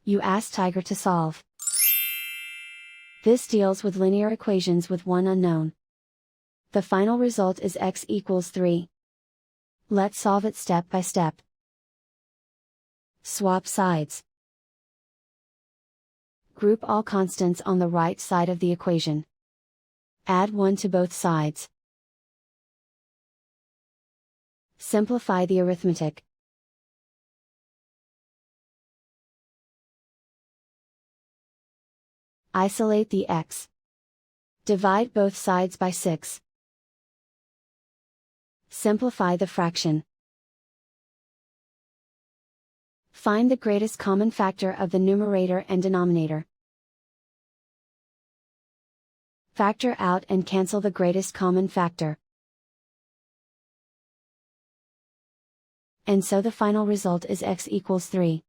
You ask Tiger to solve. This deals with linear equations with one unknown. The final result is x equals 3. Let's solve it step by step. Swap sides. Group all constants on the right side of the equation. Add 1 to both sides. Simplify the arithmetic. Isolate the x. Divide both sides by 6. Simplify the fraction. Find the greatest common factor of the numerator and denominator. Factor out and cancel the greatest common factor. And so the final result is x equals 3.